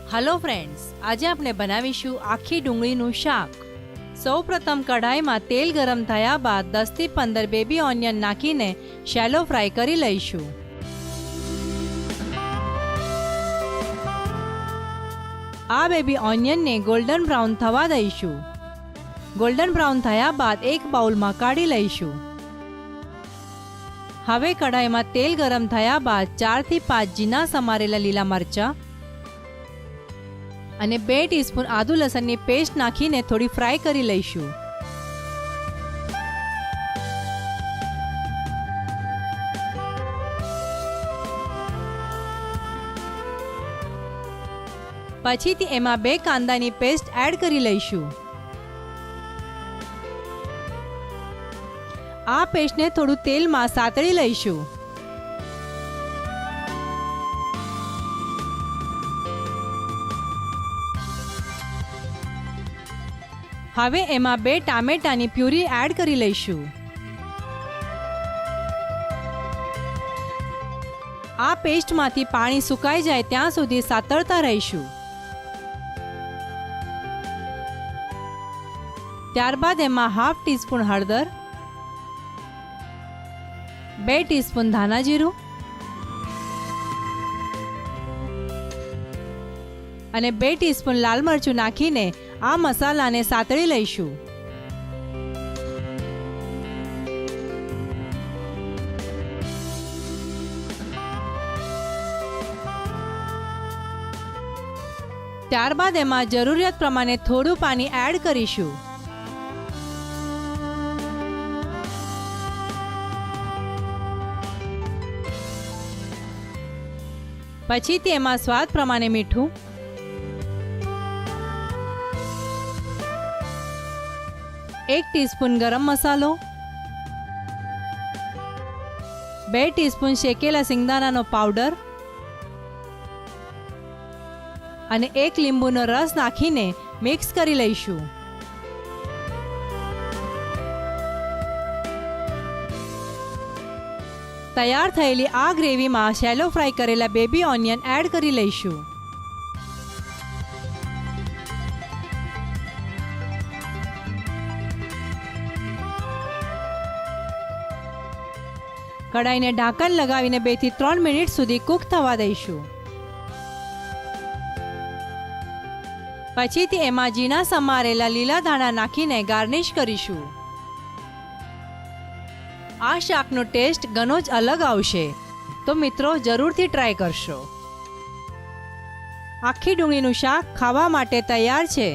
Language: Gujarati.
हेलो फ्रेंड्स, आज આપણે બનાવીશું આખી ડુંગળીનું શાક। સૌપ્રથમ કઢાઈમાં તેલ ગરમ થયા બાદ 10 થી 15 બેબી ઓનિયન નાખીને શેલો ફ્રાય કરી લઈશું। આ બેબી ઓનિયનને ગોલ્ડન બ્રાઉન થવા દઈશું। ગોલ્ડન બ્રાઉન થયા બાદ એક બાઉલમાં કાઢી લઈશું। હવે કઢાઈમાં તેલ ગરમ થયા બાદ 4 થી 5 ઝીણા સમારેલા લીલા મરચાં અને 2 ટીસ્પૂન આદુ લસણની પેસ્ટ નાખીને થોડી ફ્રાય કરી લઈશું। પછીથી એમાં 2 કાંદાની પેસ્ટ એડ કરી લઈશું। આ પેસ્ટને થોડું તેલમાં સાતળી લઈશું। હવે એમાં 2 ટામેટાની પ્યુરી એડ કરી લઈશું। આ પેસ્ટમાંથી પાણી સુકાઈ જાય ત્યાં સુધી સાતળતા રહીશું। ત્યારબાદ એમાં હાફ ટીસ્પૂન હળદર, 2 ટીસ્પૂન ધાણા જીરું અને 2 ટીસ્પૂન લાલ મરચું નાખીને આ મસાલાને સાતળી લઈશું। ત્યારબાદ એમાં જરૂરિયાત પ્રમાણે થોડું પાણી એડ કરીશું। પછીથી એમાં સ્વાદ પ્રમાણે મીઠું, 1 ટીસ્પૂન ગરમ મસાલો, 2 ટીસ્પૂન શેકેલા સિંગદાણાનો પાવડર અને 1 લીંબુનો રસ નાખીને મિક્સ કરી લઈશું। તૈયાર થયેલી આ ગ્રેવીમાં શેલો ફ્રાય કરેલા બેબી ઓનિયન એડ કરી લઈશું। કઢાઈને ઢાંકણ લગાવીને 2 થી 3 મિનિટ સુધી કૂક થવા દઈશું। પછીથી એમાં ઝીણા સમારેલા લીલા ધાણા નાખીને ગાર્નિશ કરીશું। આ શાકનો ટેસ્ટ ઘણો જ અલગ આવશે, તો મિત્રો જરૂરથી ટ્રાય કરશો। આખી ડુંગળીનું શાક ખાવા માટે તૈયાર છે।